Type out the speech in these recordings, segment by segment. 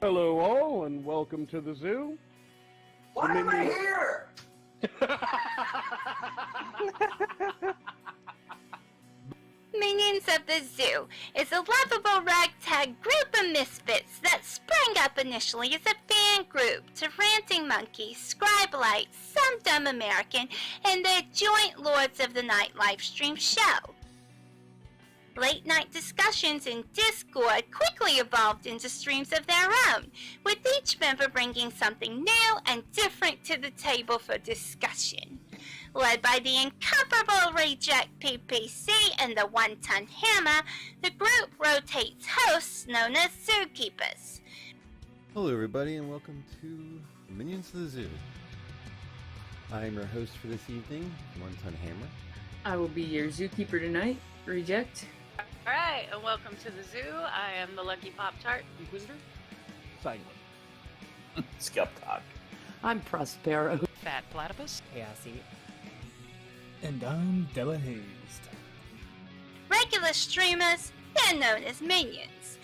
Hello all, and welcome to the zoo. Why am I here? Minions of the Zoo is a lovable ragtag group of misfits that sprang up initially as a fan group to Ranting Monkey, Scribelite, Some Dumb American, and their joint Lords of the Night livestream show. Late night discussions in Discord quickly evolved into streams of their own, with each member bringing something new and different to the table for discussion. Led by the incomparable Reject PPC and the One-Ton Hammer, the group rotates hosts known as Zookeepers. Hello everybody and welcome to Minions of the Zoo. I am your host for this evening, One-Ton Hammer. I will be your zookeeper tonight, Reject. Alright, and welcome to the zoo. I am the Lucky Pop-Tart. Inquisitor. Sanguine. Skep, Tock. I'm Prospero. Fat Platypus. Chaosy. And I'm Della Hazed. Regular streamers, they're known as Minions.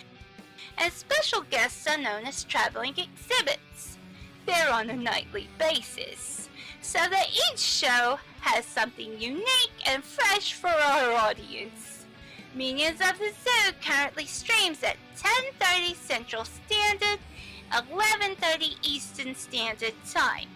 And special guests are known as traveling exhibits. They're on a nightly basis, so that each show has something unique and fresh for our audience. Minions of the Zoo currently streams at 10:30 Central Standard, 11:30 Eastern Standard Time.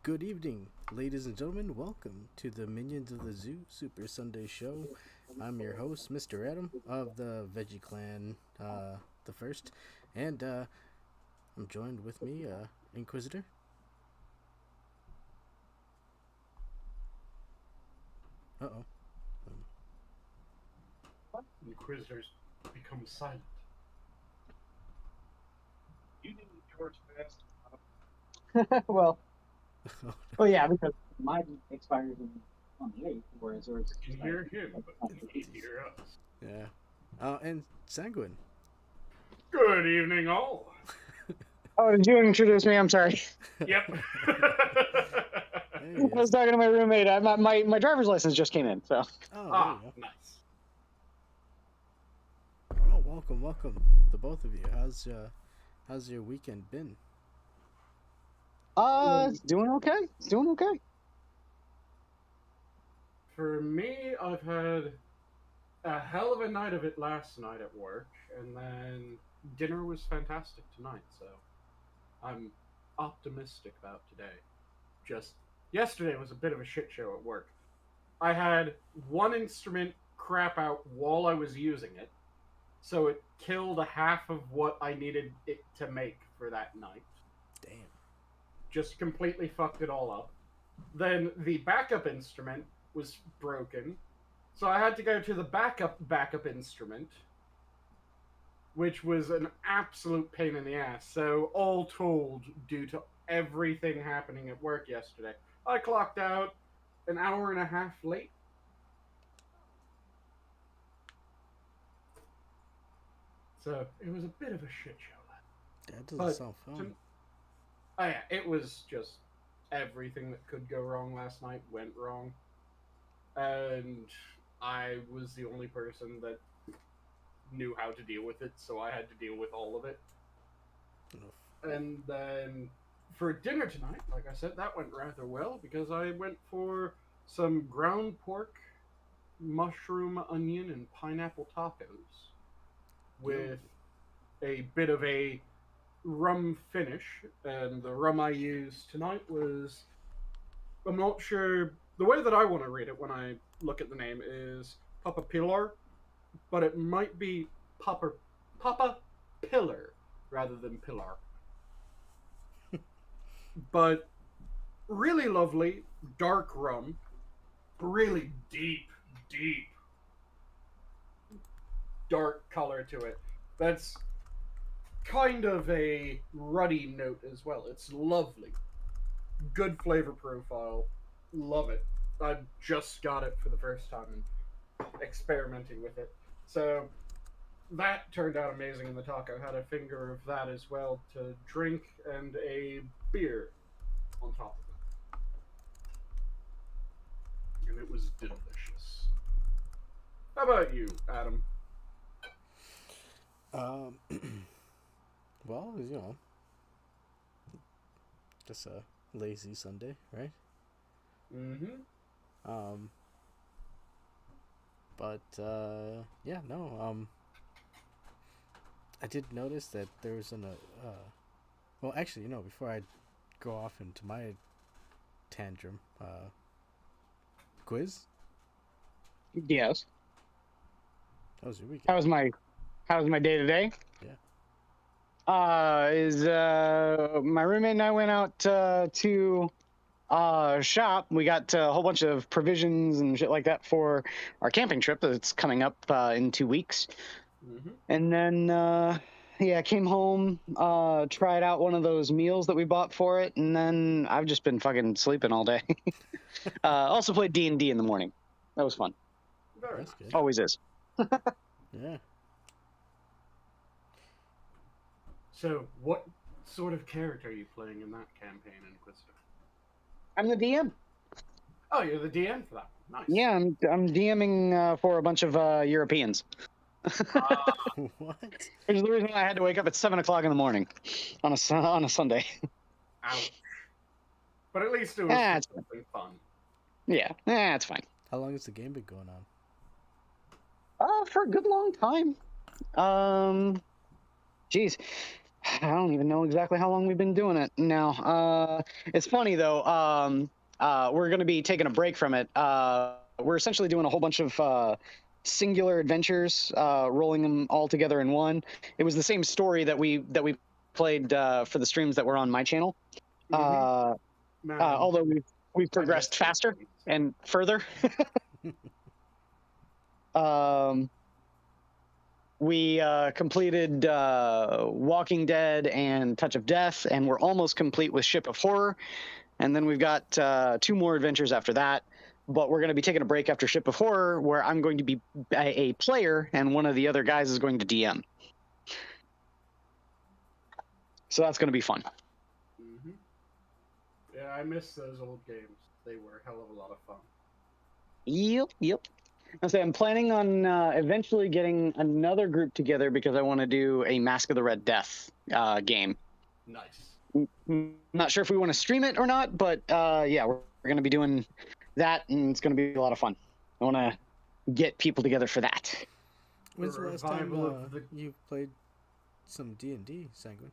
Good evening, ladies and gentlemen. Welcome to the Minions of the Zoo Super Sunday Show. I'm your host, Mr. Adam of the Veggie Clan, the first, and I'm joined with me, Inquisitor. Uh-oh. Inquisitors become silent. You didn't yours fast. Well, yeah, because mine expires on the 8th, whereas yours You can hear him, but you can't hear us. Yeah. And Sanguine. Good evening, all. Oh, did you introduce me? I'm sorry. Yep. Hey. I was talking to my roommate. My driver's license just came in, so. Oh, Ah, there you nice. go. Oh, welcome to both of you. How's your weekend been? It's doing okay. It's doing okay. For me, I've had a hell of a night of it last night at work, and then dinner was fantastic tonight, so I'm optimistic about today. Just yesterday was a bit of a shit show at work. I had one instrument crap out while I was using it, so it killed a half of what I needed it to make for that night. Damn. Just completely fucked it all up. Then the backup instrument was broken, so I had to go to the backup instrument, which was an absolute pain in the ass. So all told, due to everything happening at work yesterday, I clocked out an hour and a half late. So it was a bit of a shit show. That doesn't But sound fun. Oh yeah, it was just everything that could go wrong last night went wrong. And I was the only person that knew how to deal with it, so I had to deal with all of it. And then for dinner tonight, like I said, that went rather well because I went for some ground pork, mushroom, onion, and pineapple tacos with a bit of a rum finish, and the rum I used tonight was, I'm not sure, the way that I want to read it when I look at the name is Papa Pillar, but it might be Papa Pillar rather than Pillar. But really lovely, dark rum, really deep, dark color to it. That's kind of a ruddy note as well. It's lovely. Good flavor profile. Love it. I just got it for the first time and experimenting with it. So that turned out amazing in the talk. I had a finger of that as well to drink and a beer on top of it. And it was delicious. How about you, Adam? Well, just a lazy Sunday, right? Mm-hmm. Yeah, no, I did notice that there was well, actually, before I go off into my tantrum, quiz? Yes. How was your weekend? How was my day today? Yeah. My roommate and I went out to shop. We got a whole bunch of provisions and shit like that for our camping trip that's coming up in 2 weeks. Mm-hmm. And then came home, tried out one of those meals that we bought for it, and then I've just been fucking sleeping all day. Also played D&D in the morning. That was fun. Very That's nice. good. Always is. Yeah. So, what sort of character are you playing in that campaign, Inquisitor? I'm the DM. Oh, you're the DM for that one. Nice. Yeah, I'm DMing for a bunch of Europeans. What? Which is the reason why I had to wake up at 7 o'clock in the morning on a Sunday. Ouch. But at least it was It's something fun. Yeah, it's fine. How long has the game been going on? For a good long time. Geez, I don't even know exactly how long we've been doing it now. It's funny though. We're going to be taking a break from it. We're essentially doing a whole bunch of singular adventures, rolling them all together in one. It was the same story that we played for the streams that were on my channel. Although we've progressed faster and further. We completed Walking Dead and Touch of Death, and we're almost complete with Ship of Horror. And then we've got 2 more adventures after that. But we're going to be taking a break after Ship of Horror, where I'm going to be a player, and one of the other guys is going to DM. So that's going to be fun. Mm-hmm. Yeah, I miss those old games. They were a hell of a lot of fun. Yep. I'm planning on eventually getting another group together because I want to do a Mask of the Red Death game. Nice. Not sure if we want to stream it or not, but yeah, we're going to be doing that, and it's going to be a lot of fun. I want to get people together for that. When's the For a last time revival of the- you played some D&D, Sanguine?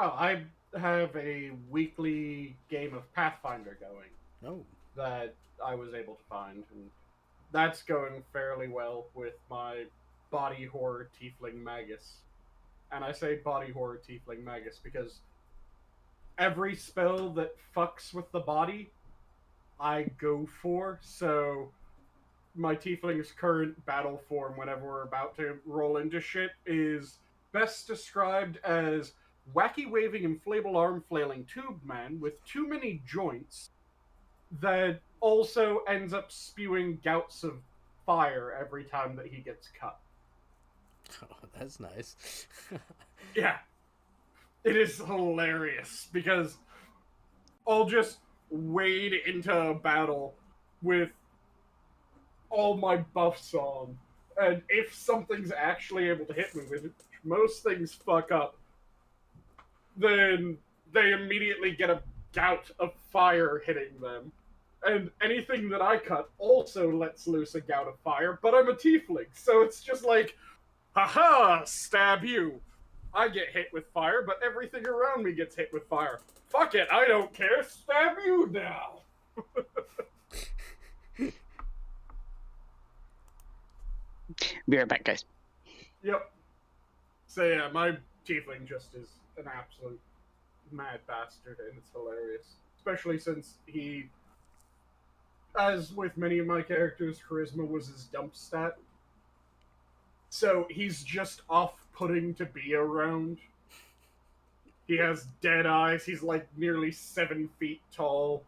Oh, I have a weekly game of Pathfinder going No. that I was able to find, and that's going fairly well with my body horror tiefling magus. And I say body horror tiefling magus because every spell that fucks with the body, I go for. So my tiefling's current battle form whenever we're about to roll into shit is best described as wacky waving inflatable arm flailing tube man with too many joints that also ends up spewing gouts of fire every time that he gets cut. Oh, that's nice. Yeah. It is hilarious because I'll just wade into a battle with all my buffs on, and if something's actually able to hit me, which most things fuck up, then they immediately get a gout of fire hitting them. And anything that I cut also lets loose a gout of fire, but I'm a tiefling, so it's just like, haha, stab you. I get hit with fire, but everything around me gets hit with fire. Fuck it, I don't care, stab you now. Be right back, guys. Yep. So yeah, my tiefling just is an absolute mad bastard, and it's hilarious. Especially since he, as with many of my characters, charisma was his dump stat. So he's just off-putting to be around. He has dead eyes, he's like nearly 7 feet tall,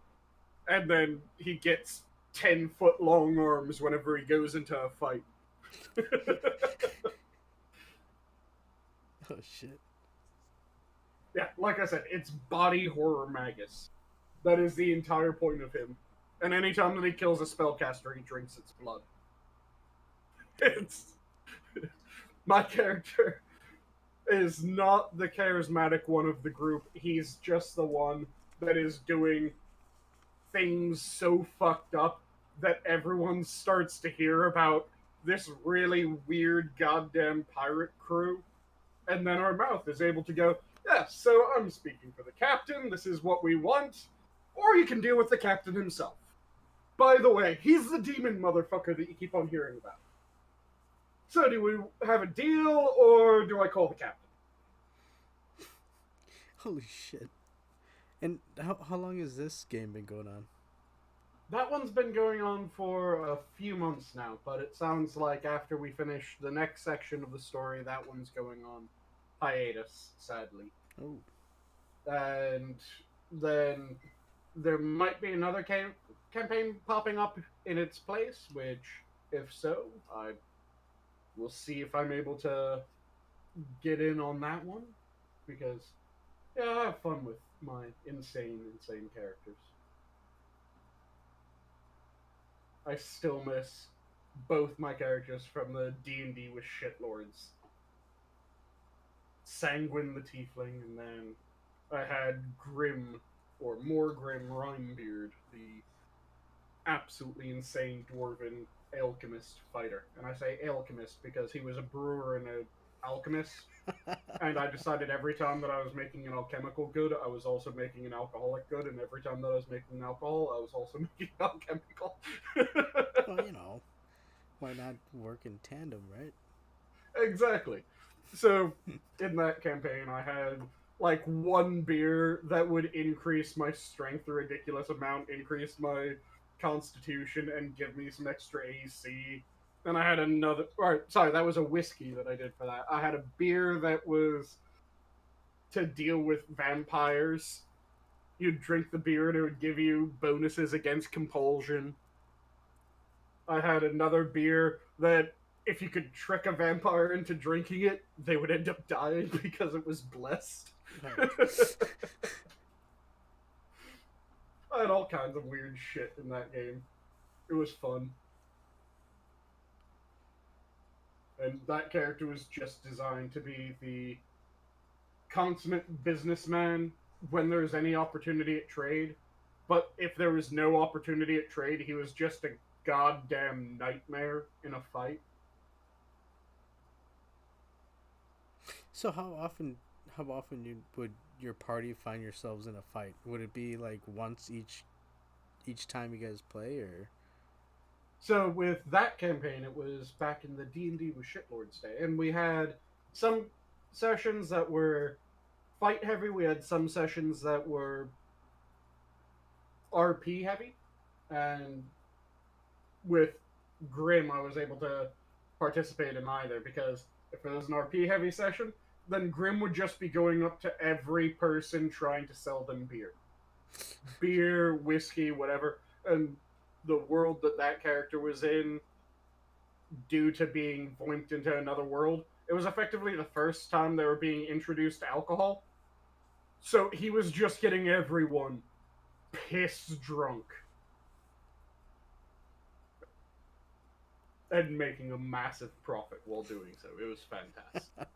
and then he gets 10-foot long arms whenever he goes into a fight. Oh shit. Yeah, like I said, it's body horror magus. That is the entire point of him. And anytime that he kills a spellcaster, he drinks its blood. It's... My character is not the charismatic one of the group. He's just the one that is doing things so fucked up that everyone starts to hear about this really weird goddamn pirate crew. And then our mouth is able to go, yeah, so I'm speaking for the captain, this is what we want, or you can deal with the captain himself. By the way, he's the demon motherfucker that you keep on hearing about. So do we have a deal, or do I call the captain? Holy shit. And how long has this game been going on? That one's been going on for a few months now, but it sounds like after we finish the next section of the story, that one's going on hiatus, sadly. Oh. And then there might be another campaign popping up in its place, which, if so, I will see if I'm able to get in on that one. Because, yeah, I have fun with my insane characters. I still miss both my characters from the D&D with shitlords. Sanguine the Tiefling, and then I had Grim, or more Grim Rhymebeard, the absolutely insane dwarven alchemist fighter. And I say alchemist because he was a brewer and an alchemist, and I decided every time that I was making an alchemical good, I was also making an alcoholic good, and every time that I was making alcohol, I was also making alchemical. Well, you know, why not work in tandem, right? Exactly. So, in that campaign, I had, like, one beer that would increase my strength a ridiculous amount, increase my constitution, and give me some extra AC. Then I had another... sorry, that was a whiskey that I did for that. I had a beer that was to deal with vampires. You'd drink the beer and it would give you bonuses against compulsion. I had another beer that if you could trick a vampire into drinking it, they would end up dying because it was blessed. Right. I had all kinds of weird shit in that game. It was fun. And that character was just designed to be the consummate businessman when there's any opportunity at trade. But if there was no opportunity at trade, he was just a goddamn nightmare in a fight. So how often would your party find yourselves in a fight? Would it be like once each time you guys play, or? So with that campaign, it was back in the D&D with Shitlords Day, and we had some sessions that were fight heavy. We had some sessions that were RP heavy, and with Grim, I was able to participate in either, because if it was an RP heavy session, then Grim would just be going up to every person trying to sell them beer. Beer, whiskey, whatever. And the world that character was in, due to being voimed into another world, it was effectively the first time they were being introduced to alcohol. So he was just getting everyone piss drunk. And making a massive profit while doing so. It was fantastic.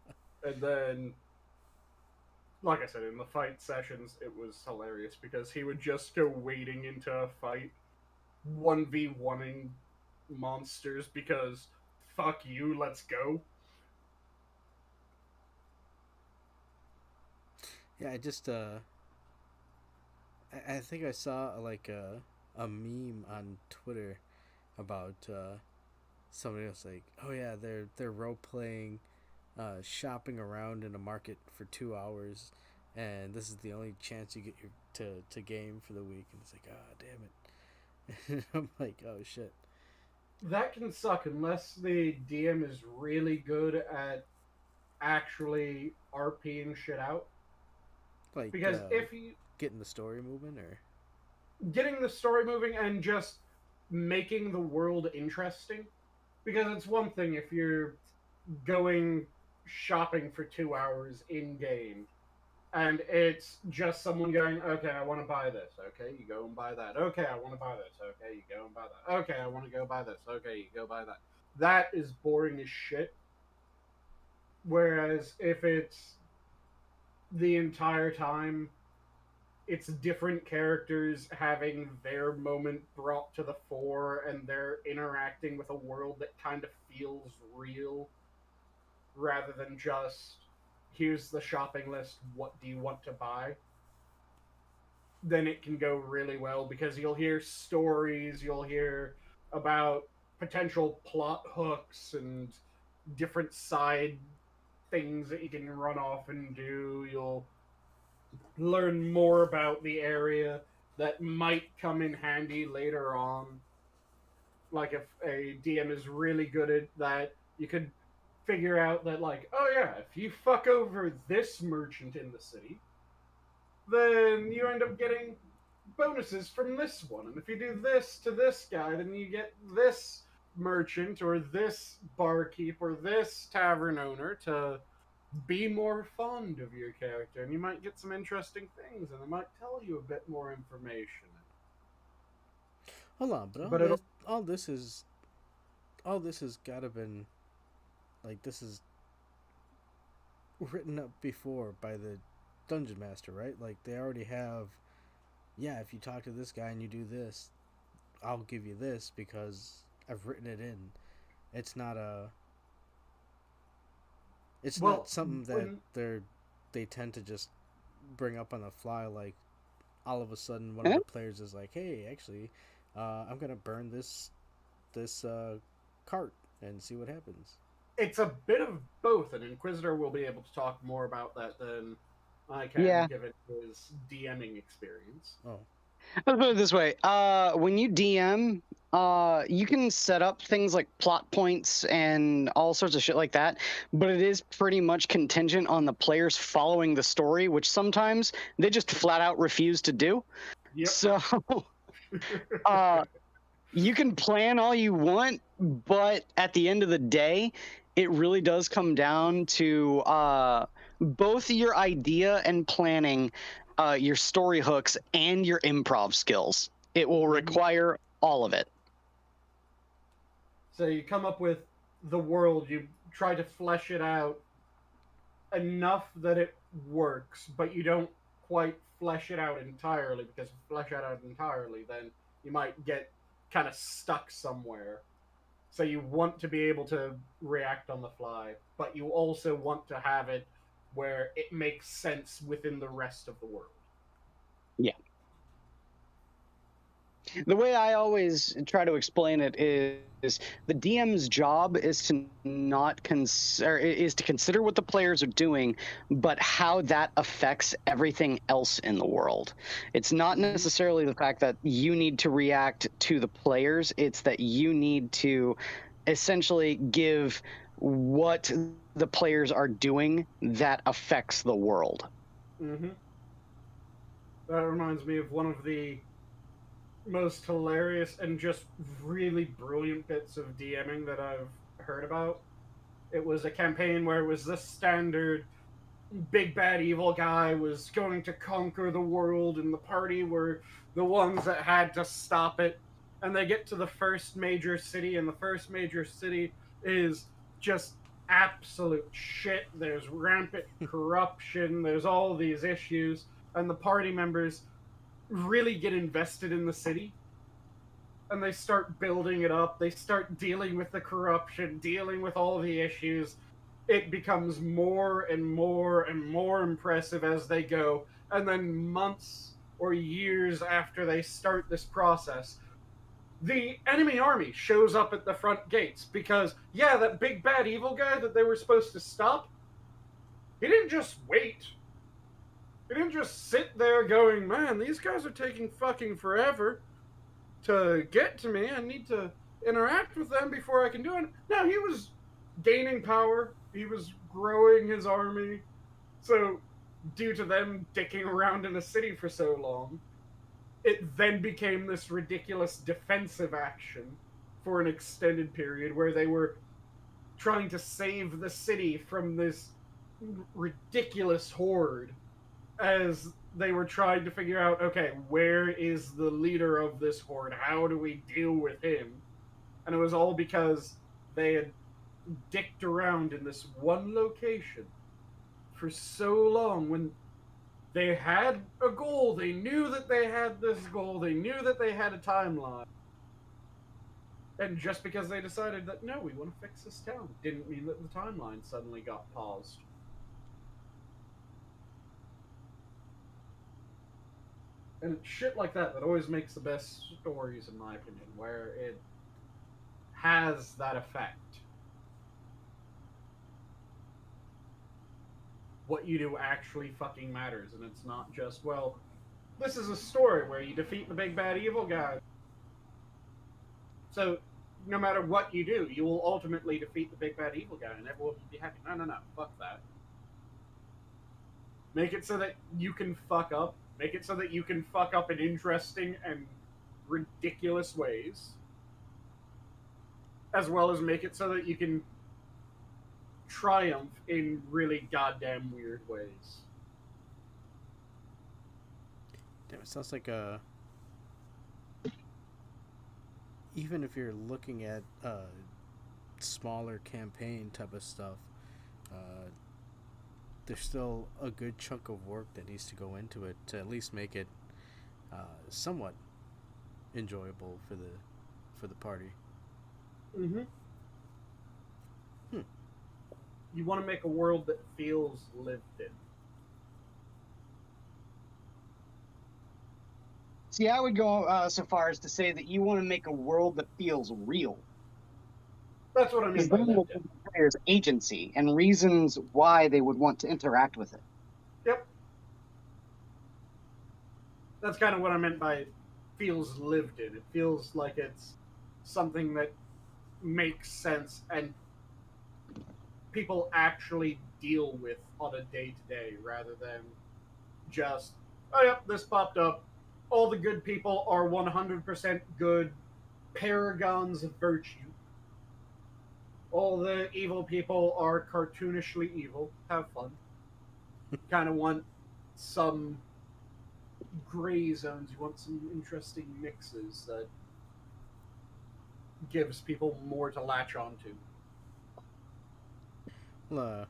And then, like I said, in the fight sessions, it was hilarious because he would just go wading into a fight, 1v1ing monsters because fuck you, let's go. Yeah, I just I think I saw like a meme on Twitter about somebody else like, oh yeah, they're role playing shopping around in a market for 2 hours, and this is the only chance you get to game for the week, and it's like, ah, damn it. I'm like, oh shit. That can suck unless the DM is really good at actually RPing shit out. Like, because if you getting the story moving, or getting the story moving and just making the world interesting, because it's one thing if you're going shopping for 2 hours in game, and it's just someone going, okay, I want to buy this. Okay, you go and buy that. Okay, I want to buy this. Okay, you go and buy that. Okay, I want to go buy this. Okay, you go buy that. That is boring as shit. Whereas if it's the entire time, it's different characters having their moment brought to the fore, and they're interacting with a world that kind of feels real, rather than just, here's the shopping list, what do you want to buy? Then it can go really well, because you'll hear stories, you'll hear about potential plot hooks and different side things that you can run off and do. You'll learn more about the area that might come in handy later on. Like if a DM is really good at that, you could figure out that, like, oh yeah, if you fuck over this merchant in the city, then you end up getting bonuses from this one. And if you do this to this guy, then you get this merchant or this barkeep or this tavern owner to be more fond of your character, and you might get some interesting things, and it might tell you a bit more information. Hold on, but all this has gotta been, like, this is written up before by the dungeon master, right? Like, they already have, yeah, if you talk to this guy and you do this, I'll give you this because I've written it in. It's not a... It's not something that they tend to just bring up on the fly. Like, all of a sudden, one of the players is like, "Hey, actually, I'm gonna burn this cart and see what happens." It's a bit of both, and Inquisitor will be able to talk more about that than I can, given his DMing experience. Oh. Let's put it this way. When you DM, you can set up things like plot points and all sorts of shit like that, but it is pretty much contingent on the players following the story, which sometimes they just flat out refuse to do. Yep. So, you can plan all you want, but at the end of the day, it really does come down to both your idea and planning, your story hooks, and your improv skills. It will require all of it. So you come up with the world, you try to flesh it out enough that it works, but you don't quite flesh it out entirely, because if you flesh it out entirely, then you might get kind of stuck somewhere. So you want to be able to react on the fly, but you also want to have it where it makes sense within the rest of the world. Yeah. The way I always try to explain it is the DM's job is to not consider what the players are doing, but how that affects everything else in the world. It's not necessarily the fact that you need to react to the players, it's that you need to essentially give what the players are doing that affects the world. Mm-hmm. That reminds me of one of the most hilarious and just really brilliant bits of DMing that I've heard about. It was a campaign where it was the standard big bad evil guy was going to conquer the world, and the party were the ones that had to stop it. And they get to the first major city, and the first major city is just absolute shit. There's rampant corruption, there's all these issues, and the party members really get invested in the city, and they start building it up. They start dealing with the corruption, dealing with all the issues. It becomes more and more and more impressive as they go, and then months or years after they start this process, the enemy army shows up at the front gates, because, yeah, that big bad evil guy that they were supposed to stop, he didn't just wait. He didn't just sit there going, man, these guys are taking fucking forever to get to me. I need to interact with them before I can do it. No, he was gaining power. He was growing his army. So, due to them dicking around in a city for so long, it then became this ridiculous defensive action for an extended period where they were trying to save the city from this ridiculous horde as they were trying to figure out, okay, where is the leader of this horde? How do we deal with him? And it was all because they had dicked around in this one location for so long when they had a goal. They knew that they had this goal. They knew that they had a timeline. And just because they decided that, no, we want to fix this town, didn't mean that the timeline suddenly got paused. And it's shit like that that always makes the best stories, in my opinion, where it has that effect. What you do actually fucking matters, and it's not just, well, this is a story where you defeat the big bad evil guy. So, no matter what you do, you will ultimately defeat the big bad evil guy, and everyone will be happy. No, fuck that. Make it so that you can fuck up. Make it so that you can fuck up in interesting and ridiculous ways. As well as make it so that you can triumph in really goddamn weird ways. Damn, it sounds like even if you're looking at smaller campaign type of stuff, there's still a good chunk of work that needs to go into it to at least make it somewhat enjoyable for the party. Mm-hmm. You want to make a world that feels lived in. See, I would go so far as to say that you want to make a world that feels real. That's what I mean by lived in. Players' agency and reasons why they would want to interact with it. Yep. That's kind of what I meant by feels lived in. It feels like it's something that makes sense and people actually deal with on a day-to-day rather than just, oh yep, this popped up. All the good people are 100% good paragons of virtue. All the evil people are cartoonishly evil. Have fun. Kind of want some gray zones. You want some interesting mixes that gives people more to latch onto. Well,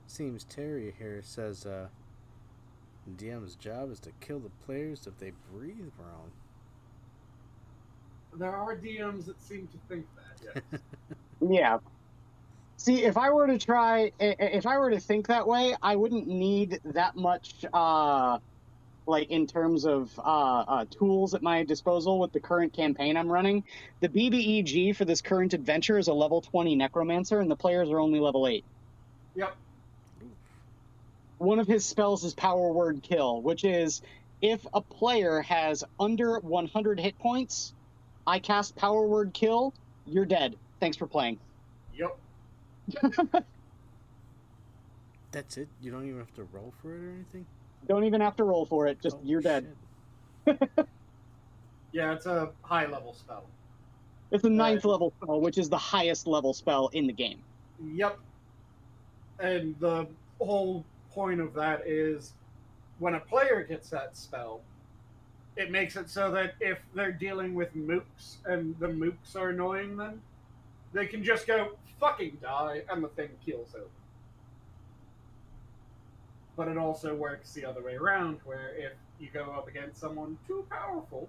seems Terry here says DM's job is to kill the players if they breathe wrong. There are DMs that seem to think that, yes. Yeah. See, if I were to think that way, I wouldn't need that much, like in terms of tools at my disposal with the current campaign I'm running. The BBEG for this current adventure is a level 20 necromancer, and the players are only level 8. Yep. One of his spells is Power Word Kill, which is if a player has under 100 hit points, I cast Power Word Kill, you're dead. Thanks for playing. Yep. That's it? You don't even have to roll for it or anything? Don't even have to roll for it. Just you're dead. Yeah, it's a high level spell. It's a 9th level spell, which is the highest level spell in the game. Yep. And the whole point of that is when a player gets that spell, it makes it so that if they're dealing with mooks and the mooks are annoying them, they can just go, fucking die, and the thing keels over. But it also works the other way around, where if you go up against someone too powerful,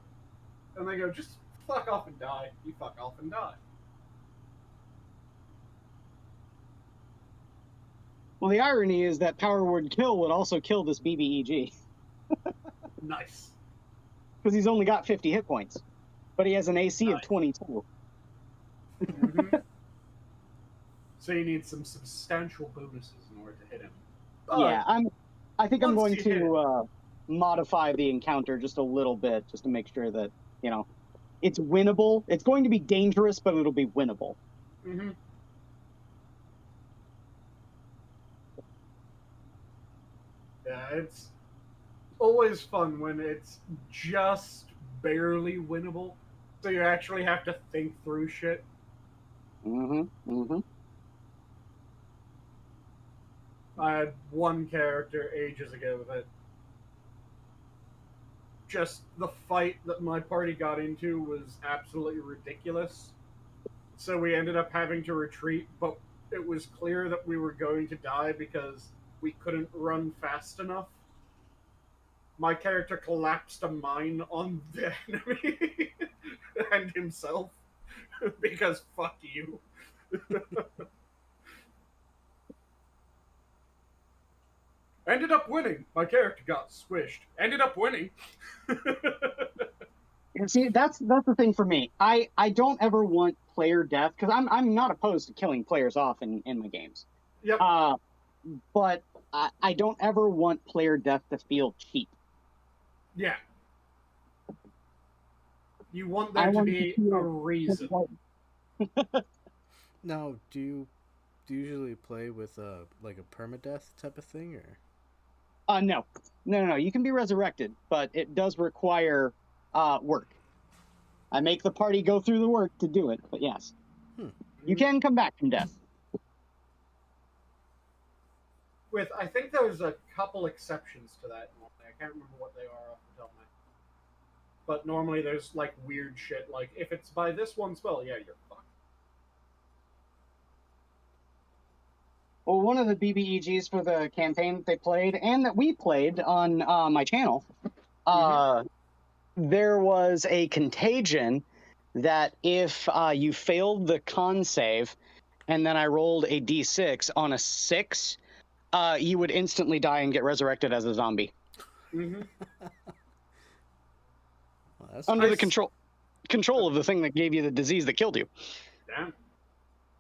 and they go, just fuck off and die, you fuck off and die. Well, the irony is that Power Word Kill would also kill this BBEG. Nice. Because he's only got 50 hit points. But he has an AC of 22. Mm-hmm. So you need some substantial bonuses in order to hit him. Yeah, I think I'm going once you hit to modify the encounter just a little bit, just to make sure that, you know, it's winnable. It's going to be dangerous, but it'll be winnable. Mm-hmm. Yeah, it's always fun when it's just barely winnable. So you actually have to think through shit. Mm-hmm. Mm-hmm. I had one character ages ago that just the fight that my party got into was absolutely ridiculous. So we ended up having to retreat, but it was clear that we were going to die because we couldn't run fast enough. My character collapsed a mine on the enemy and himself because fuck you. Ended up winning. My character got squished. Ended up winning. And see, that's the thing for me. I don't ever want player death because I'm not opposed to killing players off in my games. Yep. But I don't ever want player death to feel cheap. Yeah. You want there to be a reason. Now, do you usually play with like a permadeath type of thing, or? No. You can be resurrected, but it does require work. I make the party go through the work to do it, but yes, you can come back from death. I think there's a couple exceptions to that. I can't remember what they are off the top of my head. But normally there's like weird shit, like if it's by this one spell, yeah, you're fucked. Well, one of the BBEGs for the campaign that they played, and that we played on my channel, there was a contagion that if you failed the con save, and then I rolled a d6 on a 6, you would instantly die and get resurrected as a zombie. Mm-hmm. Well, Under the control of the thing that gave you the disease that killed you. Damn.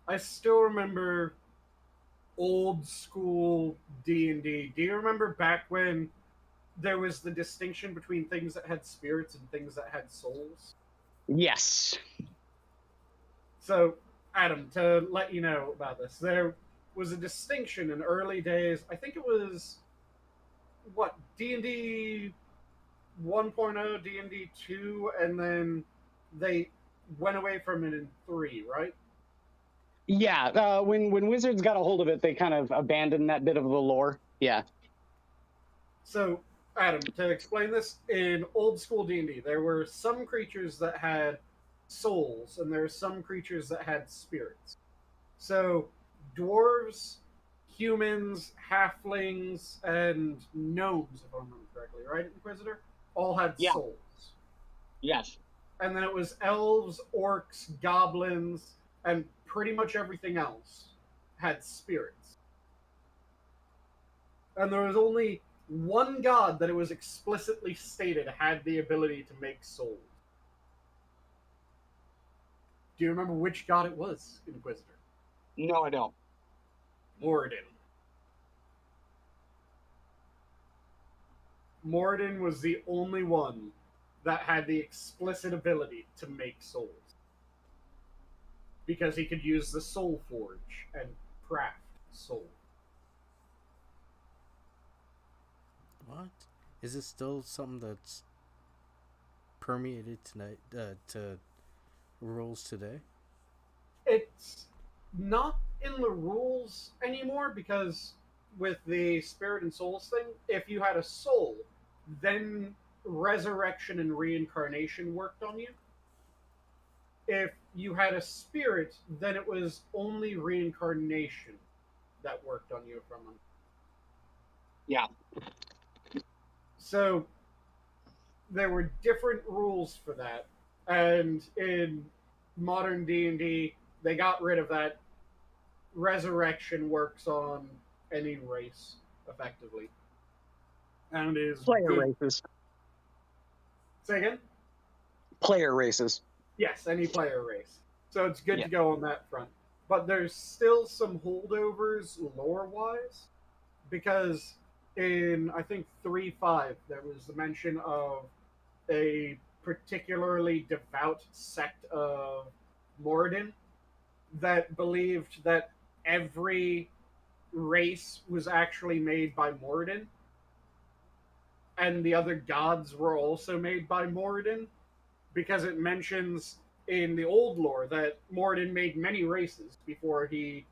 I still remember old school D&D. Do you remember back when there was the distinction between things that had spirits and things that had souls? Yes. So, Adam, to let you know about this, there was a distinction in early days. I think it was, D&D 1.0, D&D 2, and then they went away from it in 3, right? Yeah, when Wizards got a hold of it, they kind of abandoned that bit of the lore. Yeah. So, Adam, to explain this, in old school D&D, there were some creatures that had souls, and there were some creatures that had spirits. So, dwarves, humans, halflings, and gnomes, if I remember correctly, right, Inquisitor? All had souls. Yes. And then it was elves, orcs, goblins, and pretty much everything else had spirits. And there was only one god that it was explicitly stated had the ability to make souls. Do you remember which god it was, Inquisitor? No, I don't. Moradin. Moradin was the only one that had the explicit ability to make souls. Because he could use the Soul Forge and craft soul. What? Is it still something that's permeated tonight to rules today? It's not in the rules anymore because with the Spirit and Souls thing, if you had a soul, then resurrection and reincarnation worked on you. If you had a spirit, then it was only reincarnation that worked on you from them. Yeah. So there were different rules for that, and in modern D&D, they got rid of that. Resurrection works on any race, effectively, and is Player good. races. Say again? Player races. Yes, any player race. So it's good to go on that front. But there's still some holdovers lore-wise, because in, I think, 3.5, there was the mention of a particularly devout sect of Moradin that believed that every race was actually made by Moradin, and the other gods were also made by Moradin, because it mentions in the old lore that Moradin made many races before he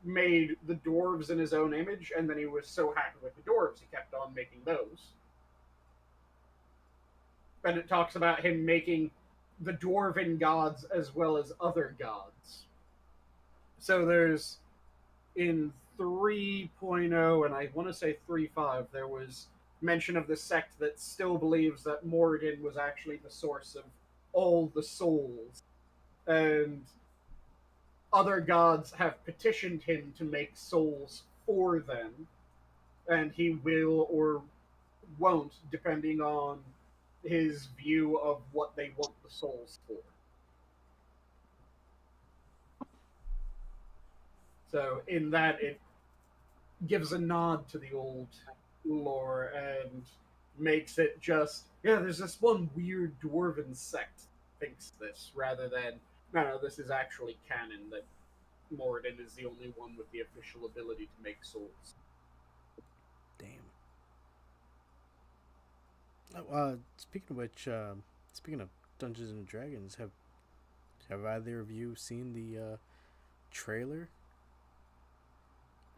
made the dwarves in his own image, and then he was so happy with the dwarves, he kept on making those. And it talks about him making the dwarven gods as well as other gods. So there's, in 3.0, and I want to say 3.5, there was mention of the sect that still believes that Moradin was actually the source of all the souls. And other gods have petitioned him to make souls for them, and he will or won't, depending on his view of what they want the souls for. So in that, it gives a nod to the old lore and makes it just, yeah, there's this one weird dwarven sect thinks this, rather than, no, this is actually canon that Moradin is the only one with the official ability to make souls. Damn. Speaking of which, speaking of Dungeons and Dragons, have either of you seen the trailer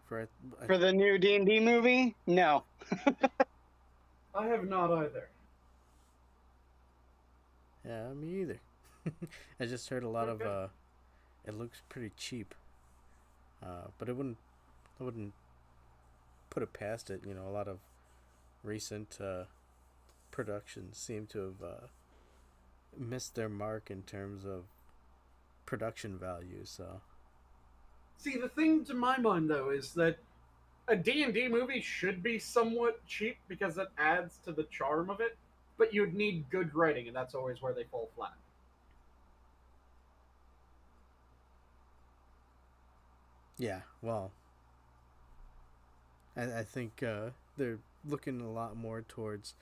for the new D&D movie? No. I have not either. Yeah, me either. I just heard a lot of it looks pretty cheap, but I wouldn't put it past it. You know, a lot of recent productions seem to have missed their mark in terms of production value. So, see, the thing to my mind though is that a D&D movie should be somewhat cheap because it adds to the charm of it, but you'd need good writing, and that's always where they fall flat. yeah, well, I think they're looking a lot more towards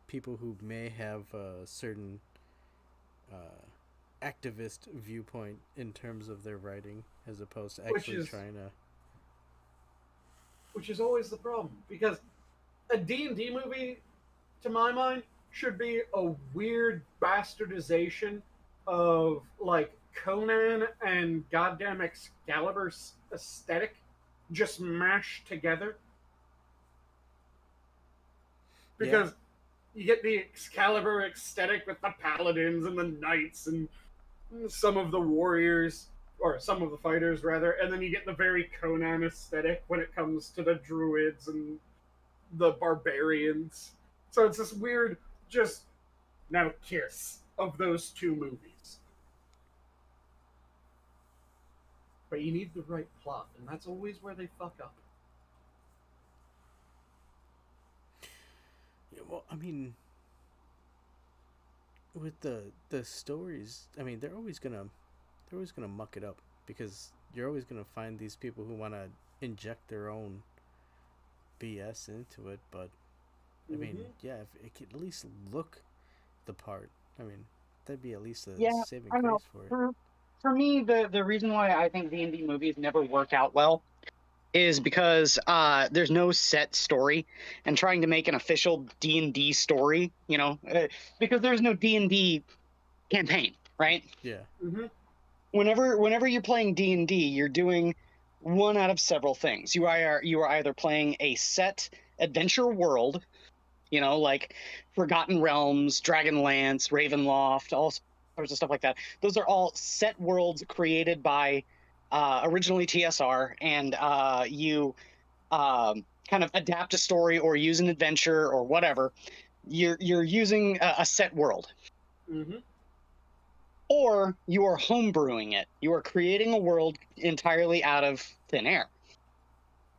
people who may have a certain activist viewpoint in terms of their writing, as opposed to actually trying to. Which is always the problem, because a D&D movie, to my mind, should be a weird bastardization of, like, Conan and goddamn Excalibur's aesthetic just mashed together. Because you get the Excalibur aesthetic with the paladins and the knights and some of the warriors, or some of the fighters rather, and then you get the very Conan aesthetic when it comes to the druids and the barbarians. So it's this weird, just now kiss of those two movies. But you need the right plot, and that's always where they fuck up. Yeah, well, I mean, with the stories, I mean, they're always gonna muck it up, because you're always gonna find these people who want to inject their own BS into it. But I mean, yeah, if it could at least look the part, I mean, that'd be at least a saving grace for it. For me, the reason why I think D&D movies never work out well is because there's no set story, and trying to make an official D&D story, you know, because there's no D&D campaign, right? Yeah. Mm-hmm. Whenever you're playing D&D, you're doing one out of several things. You are either playing a set adventure world, you know, like Forgotten Realms, Dragonlance, Ravenloft, all sorts of stuff like that. Those are all set worlds created by originally TSR, and you kind of adapt a story or use an adventure or whatever. You're using a set world. Mm-hmm. Or you are homebrewing it. You are creating a world entirely out of thin air.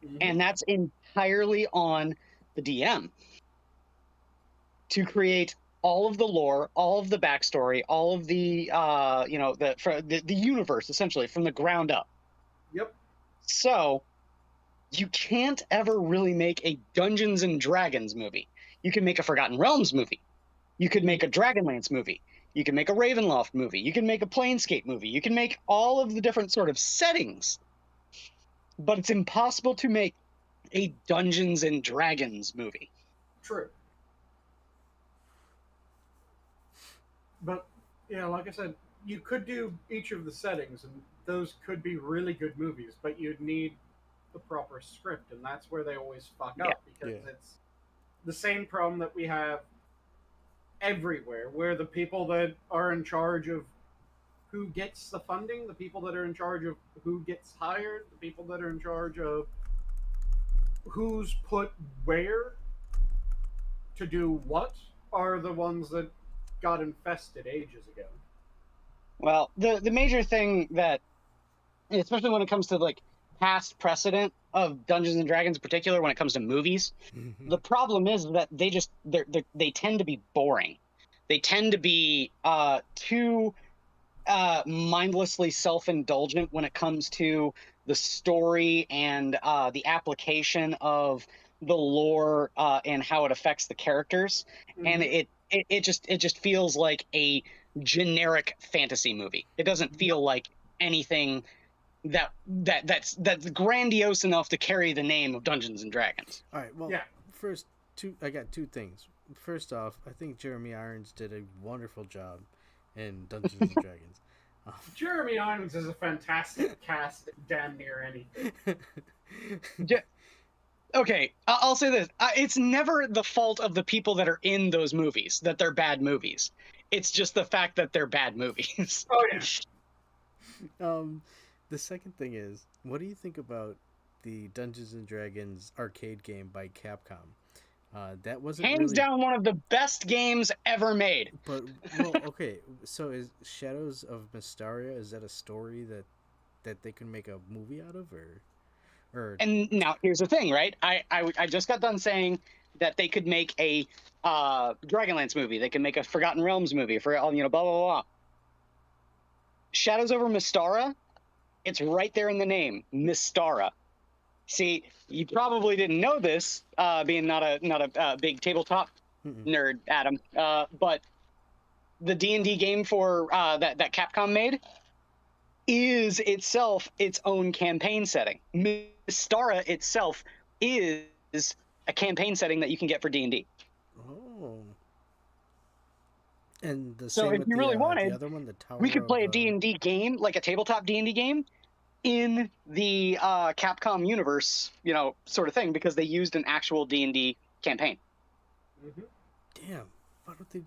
Mm-hmm. And that's entirely on the DM to create all of the lore, all of the backstory, all of the the universe, essentially, from the ground up. Yep. So you can't ever really make a Dungeons and Dragons movie. You can make a Forgotten Realms movie. You could make a Dragonlance movie. You can make a Ravenloft movie. You can make a Planescape movie. You can make all of the different sort of settings. But it's impossible to make a Dungeons and Dragons movie. True. But, yeah, like I said, you could do each of the settings, and those could be really good movies, but you'd need the proper script, and that's where they always fuck up, because it's the same problem that we have everywhere, where the people that are in charge of who gets the funding, the people that are in charge of who gets hired, the people that are in charge of who's put where to do what, are the ones that got infested ages ago. Well, the major thing that, especially when it comes to like past precedent of Dungeons and Dragons in particular, when it comes to movies, the problem is that they tend to be boring. They tend to be too mindlessly self-indulgent when it comes to the story and the application of the lore and how it affects the characters. And it just feels like a generic fantasy movie. It doesn't feel like anything that's grandiose enough to carry the name of Dungeons and Dragons. All right, well, I got two things. First off, I think Jeremy Irons did a wonderful job in Dungeons and Dragons. Jeremy Irons is a fantastic cast, damn near anything. Okay, I'll say this. It's never the fault of the people that are in those movies that they're bad movies. It's just the fact that they're bad movies. Oh, yeah. The second thing is, what do you think about the Dungeons and Dragons arcade game by Capcom? That wasn't hands down one of the best games ever made. But well, okay, so is Shadows of Mysteria, is that a story that they can make a movie out of, or? And now here's the thing, right? I just got done saying that they could make a Dragonlance movie. They can make a Forgotten Realms movie for blah blah blah. Shadows over Mystara, it's right there in the name, Mystara. See, you probably didn't know this, being not a big tabletop nerd, Adam. But the D&D game for that Capcom made is itself its own campaign setting. Mystara itself is a campaign setting that you can get for D&D. Oh. And so if you really wanted, the other one, the Tower we could play of, a D&D game, like a tabletop D&D game, in the Capcom universe, sort of thing, because they used an actual D&D campaign. Damn. Why don't they...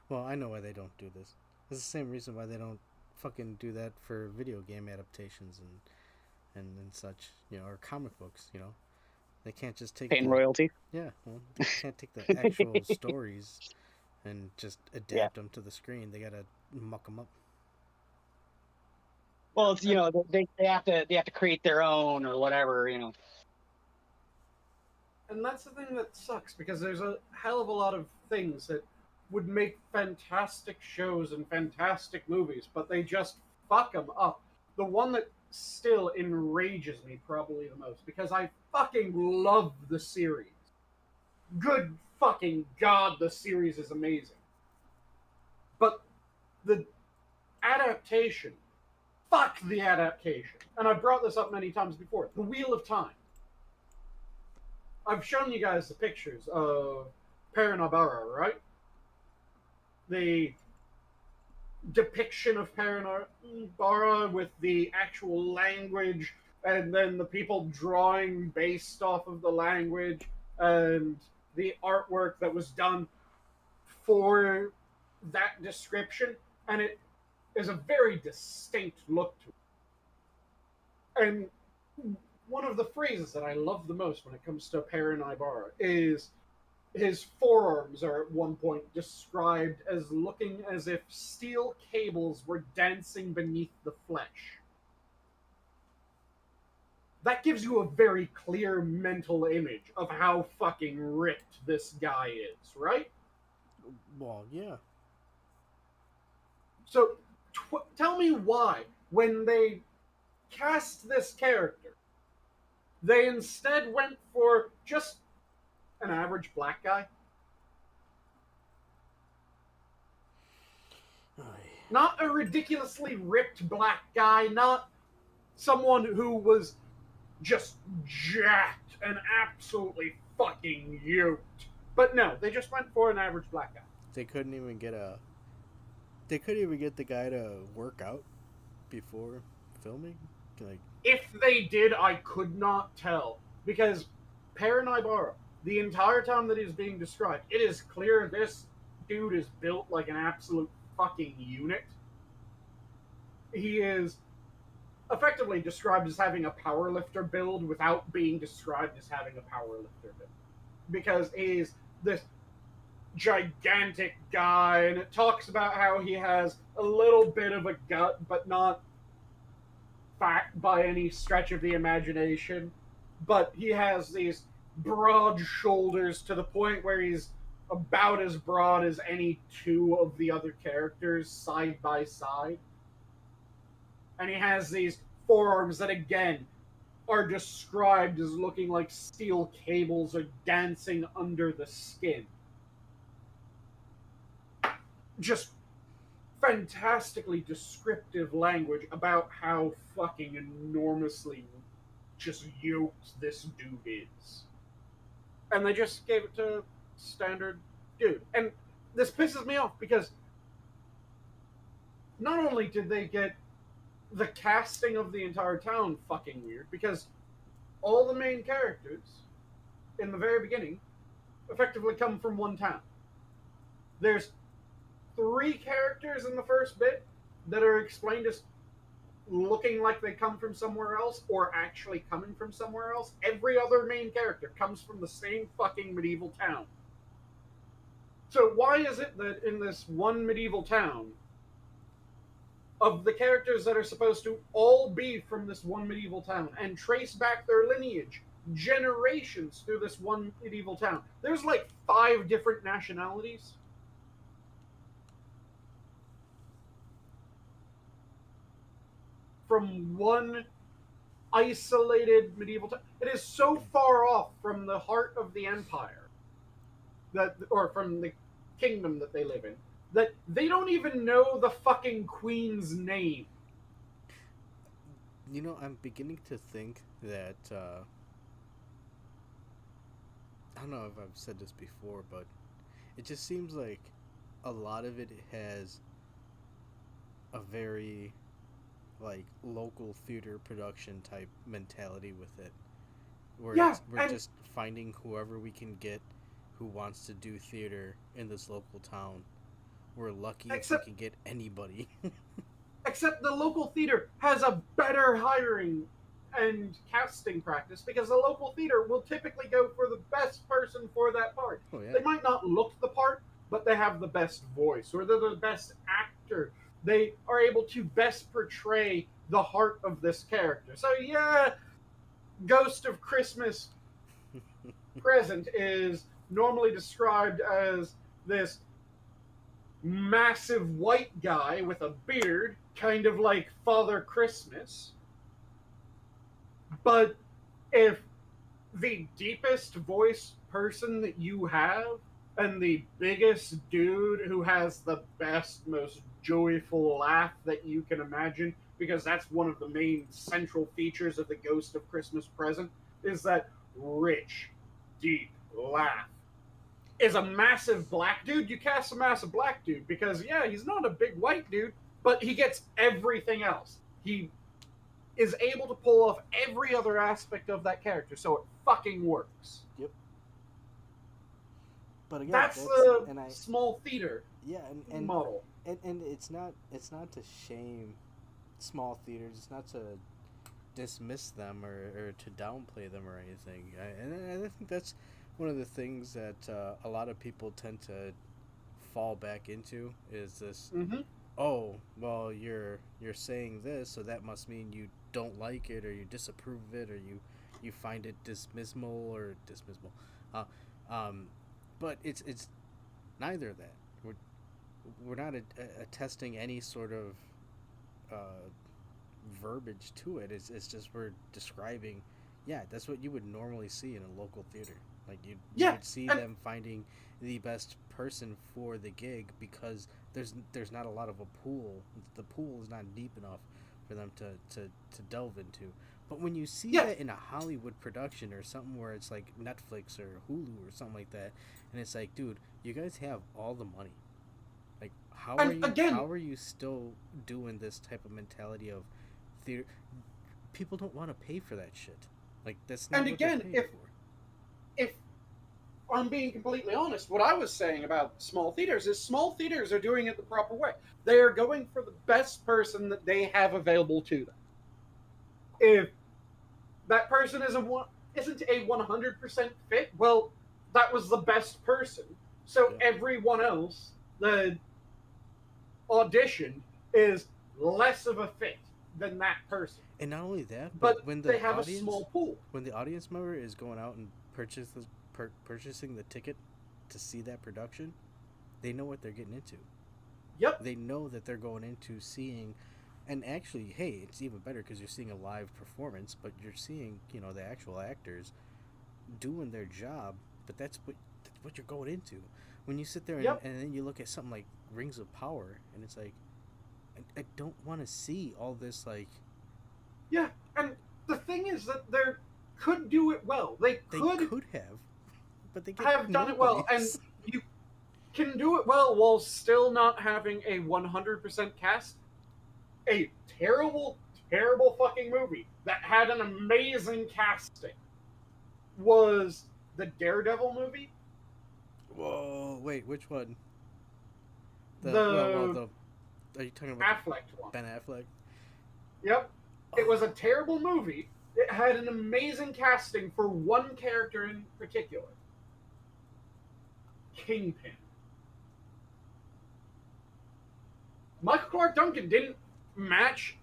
Well, I know why they don't do this. It's the same reason why they don't fucking do that for video game adaptations and such, or comic books, They can't just take... Paying royalty? Yeah, well, they can't take the actual stories and just adapt them to the screen. They gotta muck them up. Well, it's they have to create their own or whatever, And that's the thing that sucks, because there's a hell of a lot of things that would make fantastic shows and fantastic movies, but they just fuck them up. The one that still enrages me probably the most, because I fucking love the series. Good fucking God, the series is amazing. But the adaptation, fuck the adaptation. And I've brought this up many times before. The Wheel of Time. I've shown you guys the pictures of Paranabara, right? The depiction of Paranabara with the actual language, and then the people drawing based off of the language, and the artwork that was done for that description. And it is a very distinct look to it. And one of the phrases that I love the most when it comes to Paranabara is his forearms are at one point described as looking as if steel cables were dancing beneath the flesh. That gives you a very clear mental image of how fucking ripped this guy is, right? Well, yeah. So, tell me why, when they cast this character, they instead went for just an average black guy? Not a ridiculously ripped black guy, not someone who was just jacked and absolutely fucking yoked. But no, they just went for an average black guy. They couldn't even get the guy to work out before filming? Like, if they did, I could not tell. Because Paranibara, the entire time that is being described, it is clear this dude is built like an absolute fucking unit. He is effectively described as having a powerlifter build without being described as having a powerlifter build. Because he's this gigantic guy, and it talks about how he has a little bit of a gut, but not fat by any stretch of the imagination. But he has these broad shoulders to the point where he's about as broad as any two of the other characters side by side. And he has these forearms that, again, are described as looking like steel cables are dancing under the skin. Just fantastically descriptive language about how fucking enormously just yoked this dude is. And they just gave it to standard dude. And this pisses me off because not only did they get the casting of the entire town fucking weird, because all the main characters in the very beginning effectively come from one town. There's 3 characters in the first bit that are explained as looking like they come from somewhere else or actually coming from somewhere else. Every other main character comes from the same fucking medieval town. So why is it that in this one medieval town, of the characters that are supposed to all be from this one medieval town and trace back their lineage generations through this one medieval town, there's like 5 different nationalities? From one isolated medieval town. It is so far off from the heart of the empire, that, or from the kingdom that they live in, that they don't even know the fucking queen's name. you know, I'm beginning to think that, I don't know if I've said this before, but it just seems like a lot of it has a very, like, local theater production type mentality with it. Where we're just finding whoever we can get who wants to do theater in this local town. We're lucky if we can get anybody. Except the local theater has a better hiring and casting practice, because the local theater will typically go for the best person for that part. Oh, yeah. They might not look the part, but they have the best voice, or they're the best actor. They are able to best portray the heart of this character. So yeah, Ghost of Christmas Present is normally described as this massive white guy with a beard, kind of like Father Christmas. But if the deepest voice person that you have, and the biggest dude who has the best, most joyful laugh that you can imagine, because that's one of the main central features of the Ghost of Christmas Present, is that rich, deep laugh, is a massive black dude, you cast a massive black dude, because yeah, he's not a big white dude, but he gets everything else. He is able to pull off every other aspect of that character, so it fucking works. Yep. But again, that's the small theater model. And it's not to shame small theaters. It's not to dismiss them or to downplay them or anything. And I think that's one of the things that a lot of people tend to fall back into is this. Mm-hmm. Oh, well, you're saying this, so that must mean you don't like it, or you disapprove of it, or you find it dismissible. But it's neither of that. We're not attesting any sort of verbiage to it. It's just we're describing, yeah, that's what you would normally see in a local theater. Like you would see them finding the best person for the gig, because there's not a lot of a pool. The pool is not deep enough for them to delve into. But when you see that in a Hollywood production or something where it's like Netflix or Hulu or something like that, and it's like, dude, you guys have all the money. Like, how are you still doing this type of mentality of theater. People don't want to pay for that shit. Like, that's not And what they're again, paying for. if I'm being completely honest, what I was saying about small theaters is small theaters are doing it the proper way. They are going for the best person that they have available to them. If that person isn't a 100% fit, well, that was the best person. So Yeah. everyone else that auditioned is less of a fit than that person. And not only that, But when they the have audience, a small pool. when the audience member is going out and purchasing the ticket to see that production, they know what they're getting into. Yep. They know that they're going into seeing, and actually, hey, it's even better because you're seeing a live performance, but you're seeing, you know, the actual actors doing their job. But that's what you're going into. When you sit there and, Yep. and then you look at something like Rings of Power, and it's like, I don't want to see all this, like. Yeah, and the thing is that they could do it well. They could have, but they get have done it well, and you can do it well while still not having a 100% cast. A terrible, terrible fucking movie that had an amazing casting was the Daredevil movie. Whoa, wait, which one? The are you talking about Affleck one. Ben Affleck? Yep. It was a terrible movie. It had an amazing casting for one character in particular. Kingpin. Michael Clark Duncan didn't match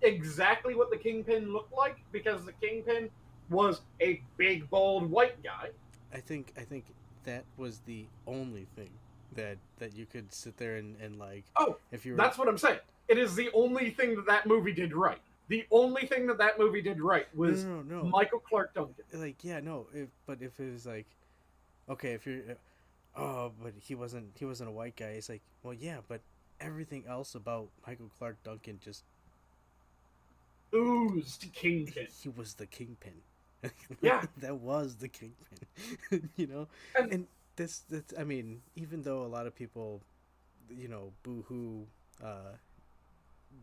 exactly what the Kingpin looked like because the Kingpin was a big, bold white guy. I think that was the only thing that you could sit there and like. Oh, if you were... That's what I'm saying. It is the only thing that movie did right. The only thing that movie did right was no. Michael Clark Duncan. Like, yeah, no. But if it was like, okay, if you're, but he wasn't a white guy. It's like, well, yeah, but everything else about Michael Clark Duncan just oozed Kingpin. He was the Kingpin. Yeah, that was the Kingpin. You know, and that's I mean, even though a lot of people, you know, boo-hoo,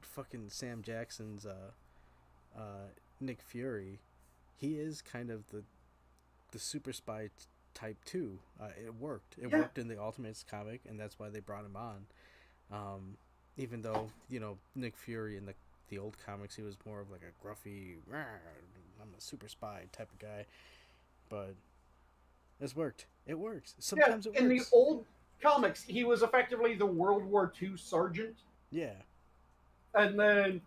fucking Sam Jackson's Nick Fury, he is kind of the super spy type too. It worked. It worked in the Ultimates comic, and that's why they brought him on. Even though, you know, Nick Fury in the old comics, he was more of like a gruffy, I'm a super spy type of guy. But it's worked. It works. Sometimes it works. In the old comics, he was effectively the World War II sergeant. Yeah. And then...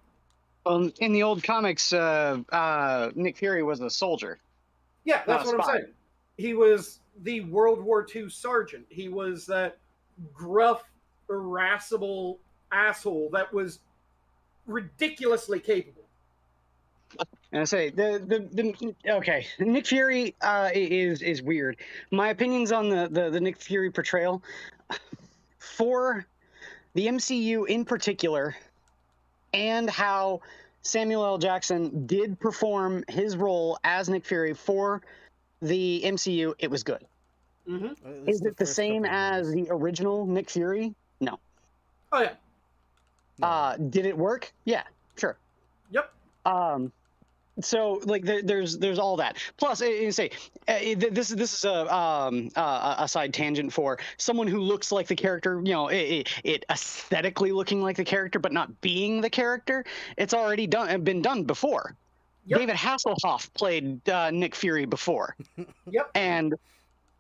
in the old comics, Nick Fury was a soldier. Yeah, that's what I'm saying. He was the World War II sergeant. He was that gruff, irascible asshole that was ridiculously capable. And I say okay, Nick Fury is weird. My opinions on the Nick Fury portrayal for the MCU in particular, and how Samuel L. Jackson did perform his role as Nick Fury for the MCU, it was good. Mm-hmm. Is it the same as the original Nick Fury? No. Oh yeah. No. Did it work? Yeah, sure. Yep. So like there's all that. Plus, you say this is a side tangent for someone who looks like the character. You know, it aesthetically looking like the character, but not being the character. It's already been done before. Yep. David Hasselhoff played Nick Fury before. Yep. And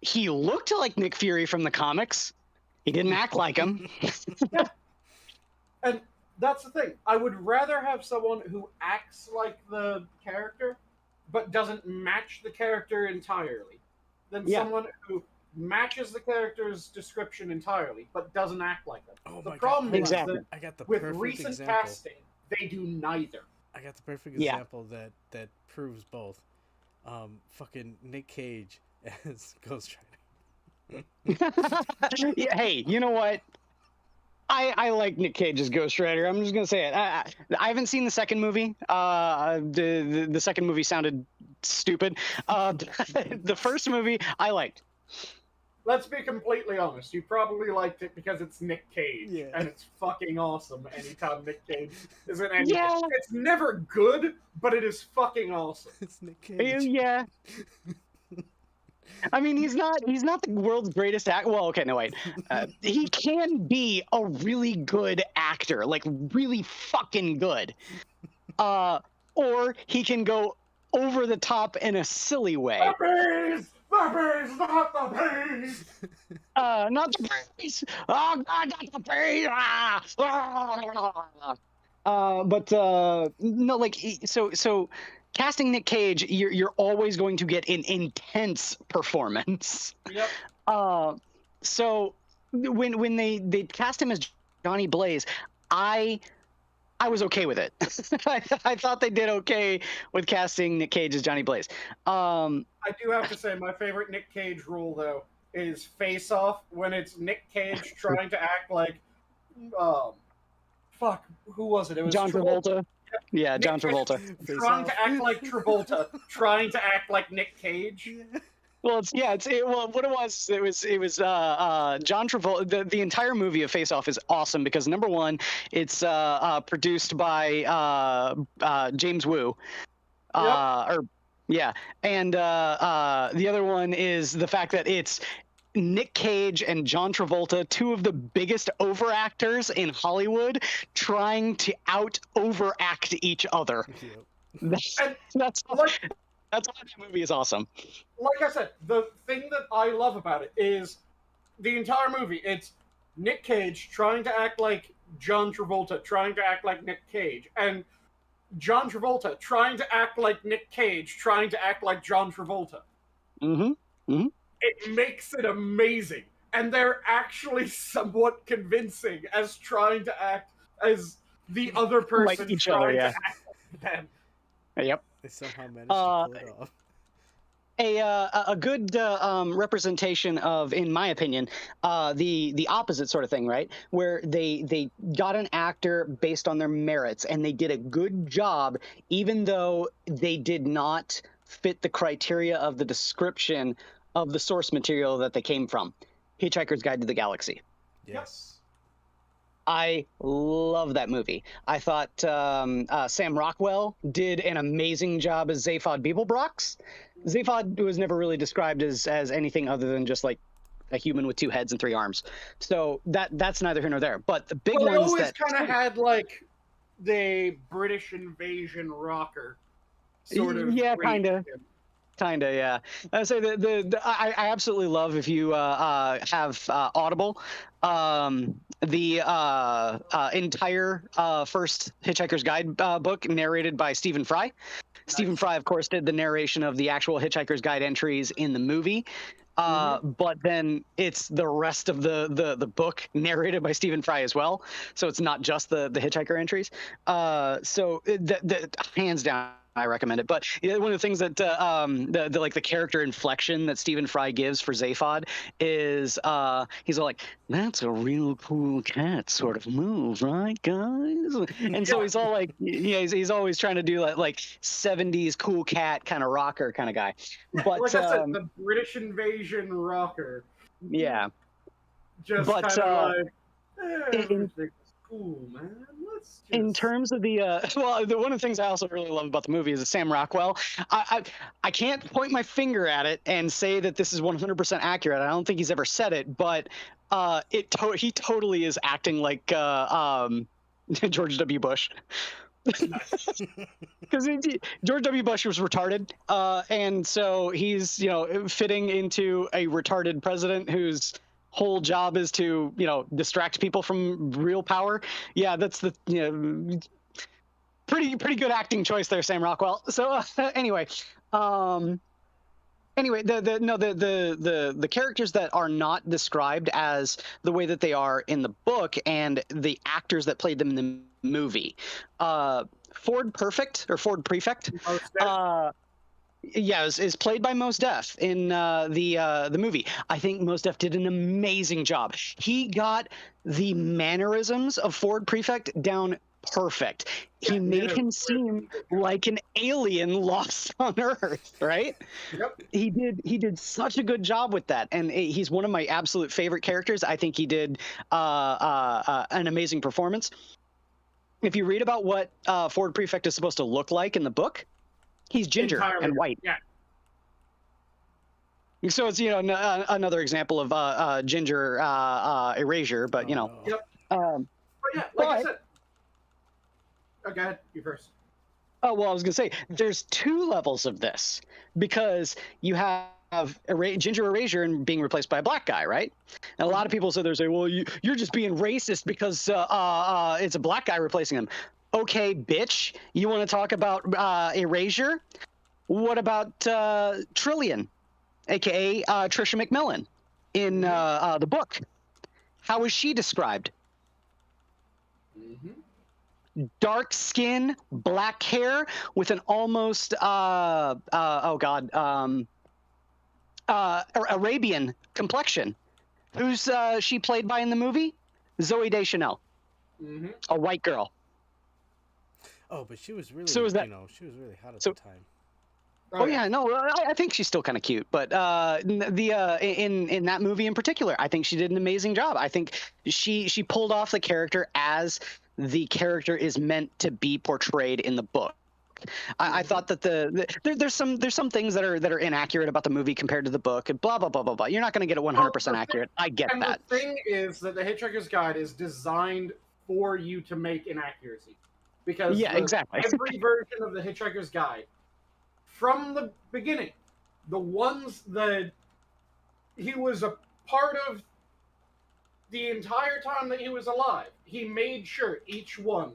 he looked like Nick Fury from the comics. He didn't act like him. Yeah. And that's the thing. I would rather have someone who acts like the character, but doesn't match the character entirely, than someone who matches the character's description entirely, but doesn't act like them. Oh the my problem God. is that I got the with perfect recent example. casting, they do neither. I got the perfect example that proves both. Fucking Nick Cage as Ghost Rider. Yeah, hey, you know what? I like Nick Cage as Ghost Rider. I'm just gonna say it. I haven't seen the second movie. The second movie sounded stupid. The first movie I liked. let's be completely honest. You probably liked it because it's Nick Cage, Yeah. and it's fucking awesome anytime Nick Cage is in anything. Yeah. It's never good, but it is fucking awesome. It's Nick Cage. Yeah. I mean, he's not the world's greatest actor. Well, okay, no, wait. He can be a really good actor, like really fucking good. Or he can go over the top in a silly way. The bees! The bees! Not the bees! Not the bees! Oh, God, not the bees! But no, like, so casting Nick Cage, you're always going to get an intense performance. Yep. So when they cast him as Johnny Blaze, I was okay with it. I thought they did okay with casting Nick Cage as Johnny Blaze. I do have to say, my favorite Nick Cage role, though, is Face Off, when it's Nick Cage trying to act like, fuck, who was it? It was John Travolta. Yeah, John Travolta. Trying to act like Travolta, trying to act like Nick Cage. Well, what it was John Travolta. The entire movie of Face Off is awesome because number one, it's produced by James Woo, and the other one is the fact that it's Nick Cage and John Travolta, two of the biggest overactors in Hollywood, trying to overact each other. That's why that movie is awesome. Like I said, the thing that I love about it is the entire movie. It's Nick Cage trying to act like John Travolta, trying to act like Nick Cage, and John Travolta trying to act like Nick Cage, trying to act like John Travolta. Mm-hmm. Mm-hmm. It makes it amazing, and they're actually somewhat convincing as trying to act as the other person like each trying other, to yeah. act like them. Yep. They somehow managed to pull it off. A good representation of, in my opinion, the opposite sort of thing, right? Where they got an actor based on their merits, and they did a good job, even though they did not fit the criteria of the description of the source material that they came from. Hitchhiker's Guide to the Galaxy. Yes. I love that movie. I thought Sam Rockwell did an amazing job as Zaphod Beeblebrox. Zaphod was never really described as anything other than just like a human with two heads and three arms. So that's neither here nor there. But the big ones always that kind of had like the British invasion rocker sort of. Yeah, kind of. Kinda, yeah. So I absolutely love if you have Audible. The entire first Hitchhiker's Guide book narrated by Stephen Fry. Nice. Stephen Fry, of course, did the narration of the actual Hitchhiker's Guide entries in the movie. But then it's the rest of the book narrated by Stephen Fry as well. So it's not just the Hitchhiker entries. So the hands down, I recommend it. But one of the things that the character inflection that Stephen Fry gives for Zaphod is he's all like, "That's a real cool cat sort of move, right, guys?" And so he's all like, he's always trying to do like 70s cool cat kind of rocker kind of guy. But like I said, the British invasion rocker. Yeah. Just kind of like, everything's cool, man. In terms of the one of the things I also really love about the movie is that Sam Rockwell. I can't point my finger at it and say that this is 100% accurate. I don't think he's ever said it, but he totally is acting like George W. Bush. Because George W. Bush was retarded, and so he's fitting into a retarded president who's whole job is to distract people from real power. Yeah, that's the pretty good acting choice there, Sam Rockwell. So anyway, the characters that are not described as the way that they are in the book and the actors that played them in the movie, Ford Prefect, is played by MotZ Def in the movie. I think MotZ Def did an amazing job. He got the mannerisms of Ford Prefect down perfect. He Yeah, made did a him really seem good job. like an alien lost on Earth, right? Yep. He did such a good job with that, and he's one of my absolute favorite characters. I think he did an amazing performance. If you read about what Ford Prefect is supposed to look like in the book, he's ginger Entirely. and white. Yeah. So it's another example of ginger erasure, but Oh, no. Yep. Um, But yeah, like I But- said. Oh, go ahead. You first. Oh, well, I was going to say, there's 2 levels of this, because you have ginger erasure and being replaced by a black guy, right? And a lot of people say, well, you're just being racist because it's a black guy replacing him. Okay, bitch, you want to talk about erasure? What about Trillian, a.k.a. Trisha McMillan, in the book? How is she described? Mm-hmm. Dark skin, black hair, with an almost Arabian complexion. Who's she played by in the movie? Zooey Deschanel, Mm-hmm. a white girl. Oh, but she was really, So is that- she was really hot at so- the time. Oh yeah, no, I think she's still kind of cute, but in that movie in particular, I think she did an amazing job. I think she pulled off the character as the character is meant to be portrayed in the book. I thought that there's some things that are inaccurate about the movie compared to the book, and blah blah blah blah blah. You're not going to get it 100% accurate. I get And that. the thing is that the Hitchhiker's Guide is designed for you to make inaccuracy, because Yeah, exactly. every version of the Hitchhiker's Guide, from the beginning, the ones that he was a part of the entire time that he was alive, he made sure each one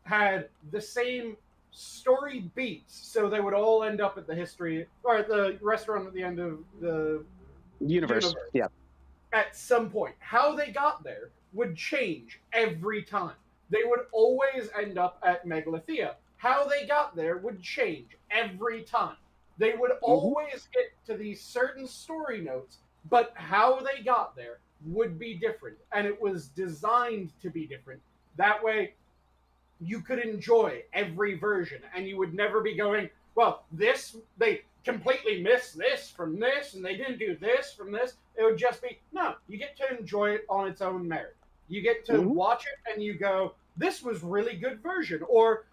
had the same story beats, so they would all end up at the history or at the restaurant at the end of the Universe. Yeah. at some point. How they got there would change every time. They would always end up at Megalithea. How they got there would change every time. They would always get to these certain story notes, but how they got there would be different. And it was designed to be different. That way, you could enjoy every version, and you would never be going, well, they completely missed this from this, and they didn't do this from this. It would just be, no, you get to enjoy it on its own merit. You get to watch it, and you go, this was really good version, or,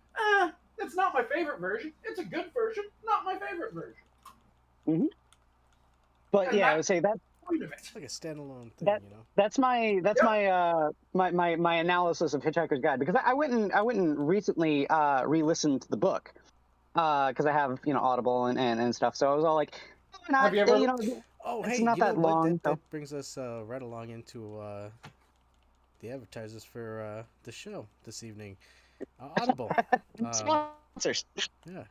it's not my favorite version. It's a good version, not my favorite version. But And yeah, I would say that Point of it. It's like a standalone thing, That- you know. that's my my analysis of Hitchhiker's Guide, because I went and recently re-listened to the book because I have Audible and stuff. So I was all like, Have you ever- Oh, It's hey, not you know that what? long, That so- brings us right along into the advertisers for the show this evening. Audible. sponsors. Yeah.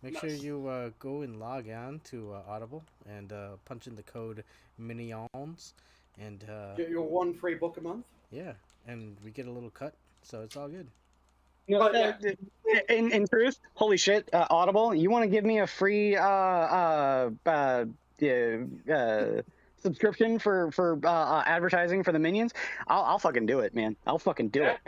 Make sure you go and log on to Audible and punch in the code MINIONS, and Get your one free book a month. yeah, and we get a little cut, so it's all good. But yeah. In truth, holy shit, Audible, you want to give me a free subscription for advertising for the Minions? I'll fucking do it, man. I'll fucking do it.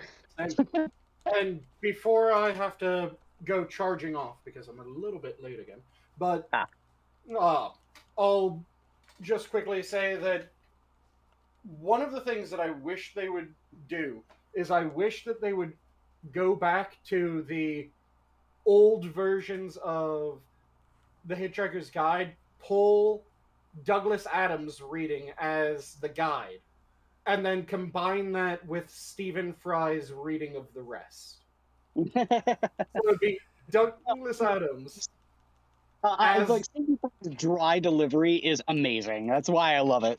And before I have to go charging off, because I'm a little bit late again, but I'll just quickly say that one of the things that I wish they would do is I wish that they would go back to the old versions of the Hitchhiker's Guide, pull Douglas Adams reading as the guide, and then combine that with Stephen Fry's reading of the rest. So it would be Douglas Adams. I like the dry delivery is amazing. That's why I love it.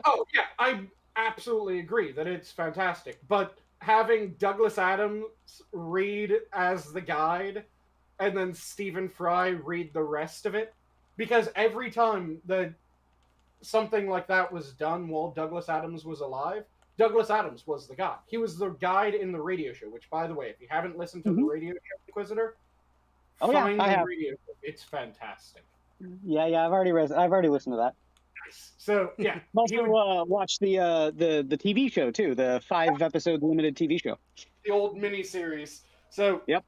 Oh, yeah, I absolutely agree that it's fantastic. But having Douglas Adams read as the guide and then Stephen Fry read the rest of it, because every time that something like that was done while Douglas Adams was alive, Douglas Adams was the guy. He was the guide in the radio show, which, by the way, if you haven't listened to the radio show Inquisitor, find I the have. radio show. It's fantastic. Yeah, I've already listened to that. Nice. So, yeah. I've also watched the TV show too, the 5-episode limited TV show. The old miniseries. So Yep.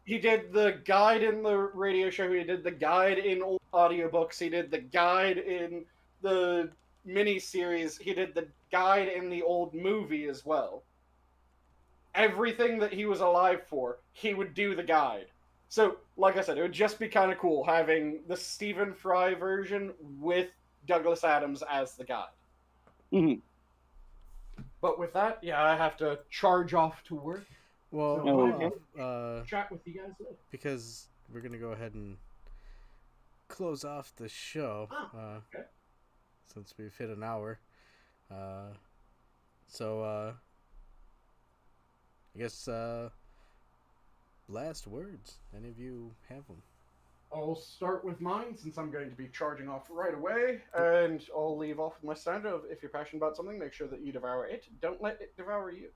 he did the guide in the radio show. He did the guide in old audiobooks. He did the guide in the mini-series. He did the guide in the old movie as well. Everything that he was alive for, he would do the guide. So, like I said, it would just be kind of cool having the Stephen Fry version with Douglas Adams as the guide. Mm-hmm. But with that, yeah, I have to charge off to work. Well, So hold okay. off, chat with you guys later. because we're gonna go ahead and close off the show. Okay. Since we've hit an hour. I guess last words. Any of you have them? I'll start with mine since I'm going to be charging off right away, and I'll leave off with my standard of if you're passionate about something, make sure that you devour it. Don't let it devour you.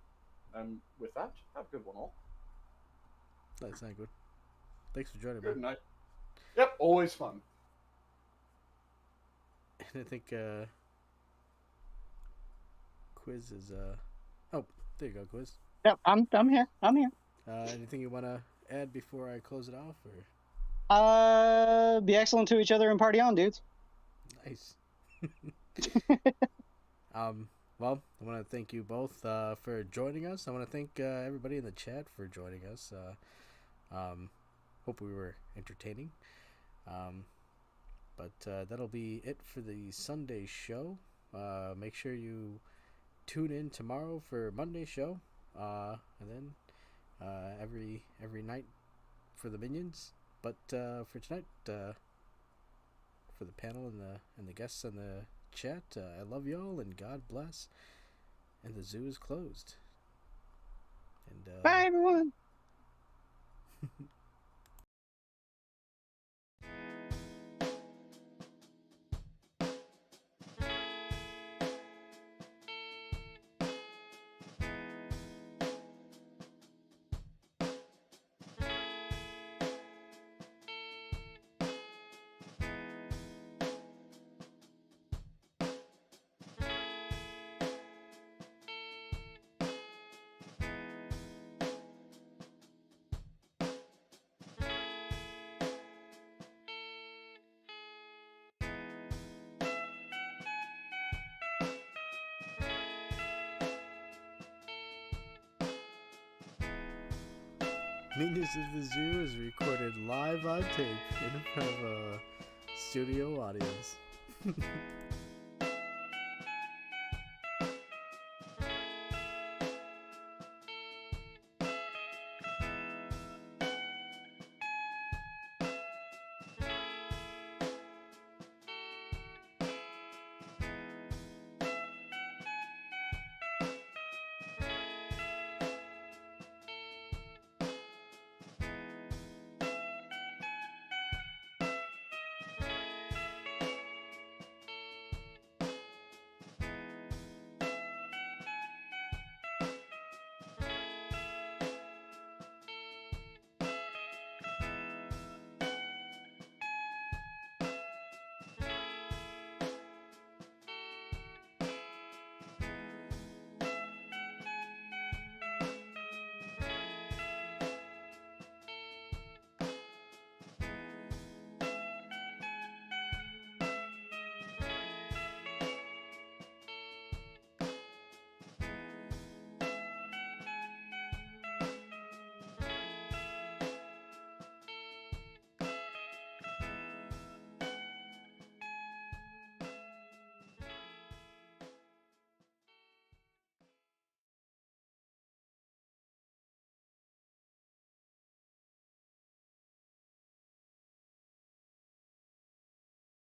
And with that, have a good one all. That's not good. Thanks for joining me. Good night. Yep, always fun. And I think Quiz is oh, there you go, Quiz. Yep, I'm here. I'm here. Anything you wanna add before I close it off, or? Be excellent to each other and party on, dudes. Nice. Well, I want to thank you both for joining us. I want to thank everybody in the chat for joining us. Hope we were entertaining. But that'll be it for the Sunday show. Make sure you tune in tomorrow for Monday's show, and then every night for the minions. But for tonight, for the panel and the guests in the chat, I love y'all and God bless. And the zoo is closed. And Bye, everyone. Minions of the Zoo is recorded live on tape in front of a studio audience.